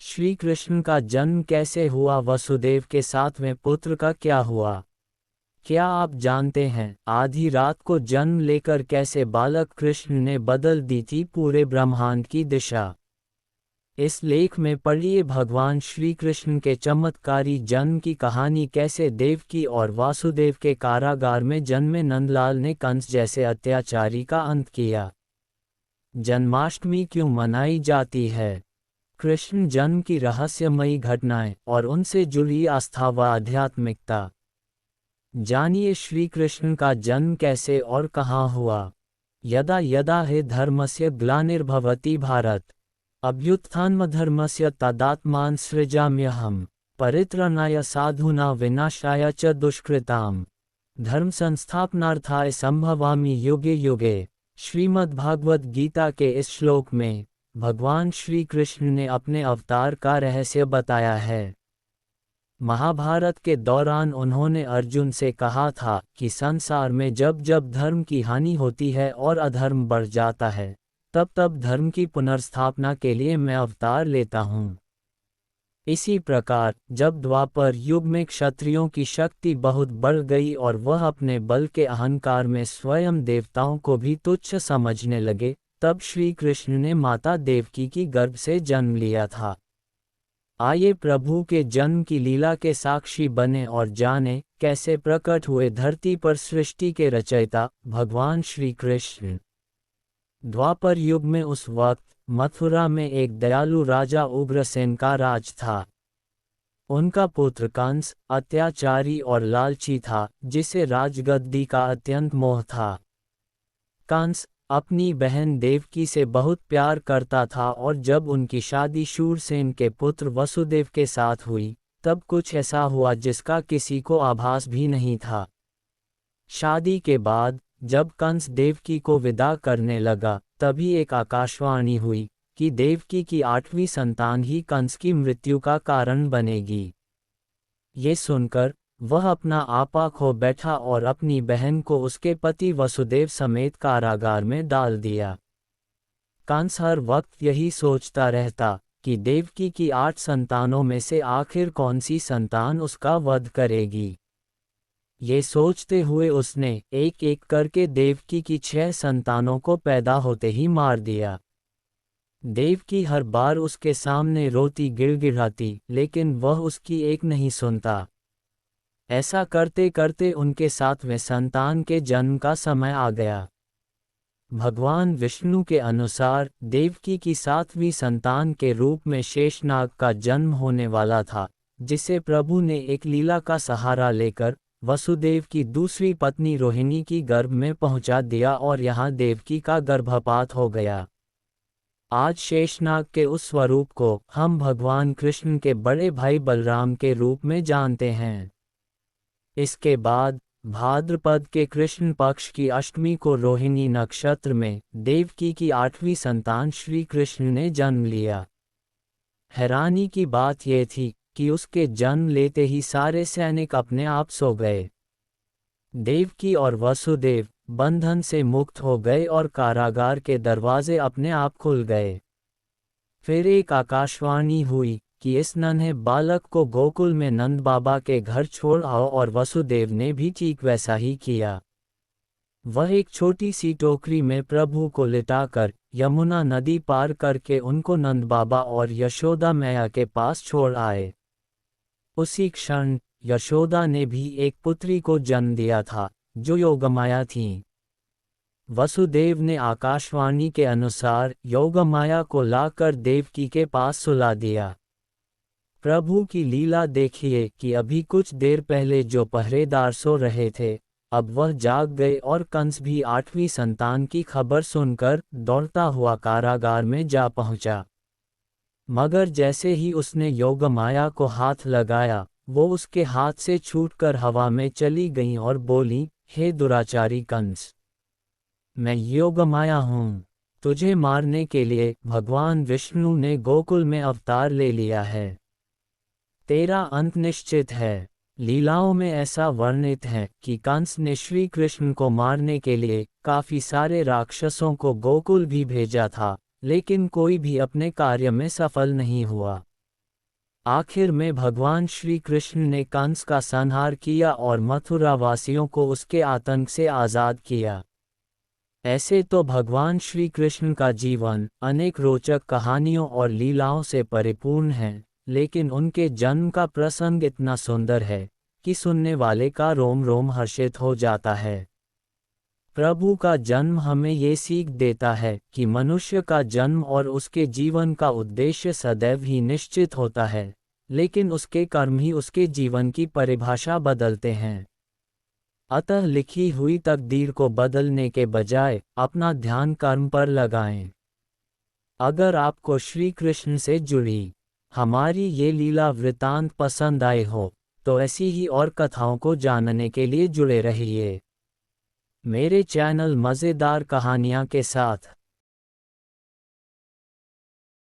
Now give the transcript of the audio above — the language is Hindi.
श्री कृष्ण का जन्म कैसे हुआ? वसुदेव के 7वें पुत्र का क्या हुआ? क्या आप जानते हैं आधी रात को जन्म लेकर कैसे बालक कृष्ण ने बदल दी थी पूरे ब्रह्मांड की दिशा? इस लेख में पढ़िए भगवान श्री कृष्ण के चमत्कारी जन्म की कहानी, कैसे देवकी और वासुदेव के कारागार में जन्मे नंदलाल ने कंस जैसे अत्याचारी का अंत किया। जन्माष्टमी क्यों मनाई जाती है? कृष्ण जन्म की रहस्यमयी घटनाएं और उनसे जुड़ी आस्था व आध्यात्मिकता। जानिए श्री कृष्ण का जन्म कैसे और कहाँ हुआ। यदा यदा हि धर्मस्य ग्लानिर्भवति भारत अभ्युत्थानमधर्मस्य तदात्मान् सृजाम्यहम् परित्राणाय साधूना विनाशाय च दुष्कृताम् धर्म संस्थापनार्थाय संभवामि युगे युगे। श्रीमद्भागवत गीता के इस श्लोक में भगवान श्री कृष्ण ने अपने अवतार का रहस्य बताया है। महाभारत के दौरान उन्होंने अर्जुन से कहा था कि संसार में जब जब धर्म की हानि होती है और अधर्म बढ़ जाता है, तब तब धर्म की पुनर्स्थापना के लिए मैं अवतार लेता हूँ। इसी प्रकार जब द्वापर युग में क्षत्रियों की शक्ति बहुत बढ़ गई और वह अपने बल के अहंकार में स्वयं देवताओं को भी तुच्छ समझने लगे, तब श्री कृष्ण ने माता देवकी की गर्भ से जन्म लिया था। आइए प्रभु के जन्म की लीला के साक्षी बने और जाने कैसे प्रकट हुए धरती पर सृष्टि के रचयिता भगवान श्री कृष्ण। द्वापर युग में उस वक्त मथुरा में एक दयालु राजा उग्रसेन का राज था। उनका पुत्र कंस अत्याचारी और लालची था, जिसे राजगद्दी का अत्यंत मोह था। कंस अपनी बहन देवकी से बहुत प्यार करता था और जब उनकी शादी शूरसेन के पुत्र वसुदेव के साथ हुई, तब कुछ ऐसा हुआ जिसका किसी को आभास भी नहीं था। शादी के बाद जब कंस देवकी को विदा करने लगा, तभी एक आकाशवाणी हुई कि देवकी की 8वीं संतान ही कंस की मृत्यु का कारण बनेगी। ये सुनकर वह अपना आपा खो बैठा और अपनी बहन को उसके पति वसुदेव समेत कारागार में डाल दिया। कंस हर वक्त यही सोचता रहता कि देवकी की 8 संतानों में से आखिर कौन सी संतान उसका वध करेगी। ये सोचते हुए उसने एक एक करके देवकी की 6 संतानों को पैदा होते ही मार दिया। देवकी हर बार उसके सामने रोती गिड़गिड़ाती, लेकिन वह उसकी एक नहीं सुनता। ऐसा करते करते उनके 7वें संतान के जन्म का समय आ गया। भगवान विष्णु के अनुसार देवकी की 7वीं संतान के रूप में शेषनाग का जन्म होने वाला था, जिसे प्रभु ने एक लीला का सहारा लेकर वसुदेव की दूसरी पत्नी रोहिणी की गर्भ में पहुंचा दिया और यहाँ देवकी का गर्भपात हो गया। आज शेषनाग के उस स्वरूप को हम भगवान कृष्ण के बड़े भाई बलराम के रूप में जानते हैं। इसके बाद भाद्रपद के कृष्ण पक्ष की अष्टमी को रोहिणी नक्षत्र में देवकी की 8वीं संतान श्री कृष्ण ने जन्म लिया। हैरानी की बात यह थी कि उसके जन्म लेते ही सारे सैनिक अपने आप सो गए। देवकी और वसुदेव बंधन से मुक्त हो गए और कारागार के दरवाजे अपने आप खुल गए। फिर एक आकाशवाणी हुई कि इस नन्हे बालक को गोकुल में नंद बाबा के घर छोड़ आओ, और वसुदेव ने भी ठीक वैसा ही किया। वह एक छोटी सी टोकरी में प्रभु को लिटाकर यमुना नदी पार करके उनको नंद बाबा और यशोदा मैया के पास छोड़ आए। उसी क्षण यशोदा ने भी एक पुत्री को जन्म दिया था, जो योगमाया थी। वसुदेव ने आकाशवाणी के अनुसार योगमाया को लाकर देवकी के पास सुला दिया। प्रभु की लीला देखिए कि अभी कुछ देर पहले जो पहरेदार सो रहे थे, अब वह जाग गए और कंस भी 8वीं संतान की खबर सुनकर दौड़ता हुआ कारागार में जा पहुंचा। मगर जैसे ही उसने योगमाया को हाथ लगाया, वो उसके हाथ से छूटकर हवा में चली गईं और बोली, हे दुराचारी कंस, मैं योगमाया हूँ। तुझे मारने के लिए भगवान विष्णु ने गोकुल में अवतार ले लिया है। तेरा अंत निश्चित है। लीलाओं में ऐसा वर्णित है कि कंस ने श्री कृष्ण को मारने के लिए काफी सारे राक्षसों को गोकुल भी भेजा था, लेकिन कोई भी अपने कार्य में सफल नहीं हुआ। आखिर में भगवान श्री कृष्ण ने कंस का संहार किया और मथुरा वासियों को उसके आतंक से आज़ाद किया। ऐसे तो भगवान श्री कृष्ण का जीवन अनेक रोचक कहानियों और लीलाओं से परिपूर्ण है, लेकिन उनके जन्म का प्रसंग इतना सुंदर है कि सुनने वाले का रोम रोम हर्षित हो जाता है। प्रभु का जन्म हमें ये सीख देता है कि मनुष्य का जन्म और उसके जीवन का उद्देश्य सदैव ही निश्चित होता है, लेकिन उसके कर्म ही उसके जीवन की परिभाषा बदलते हैं। अतः लिखी हुई तकदीर को बदलने के बजाय अपना ध्यान कर्म पर लगाएं। अगर आपको श्री कृष्ण से जुड़ी हमारी ये लीला वृतांत पसंद आए हो, तो ऐसी ही और कथाओं को जानने के लिए जुड़े रहिए मेरे चैनल मज़ेदार कहानियाँ के साथ।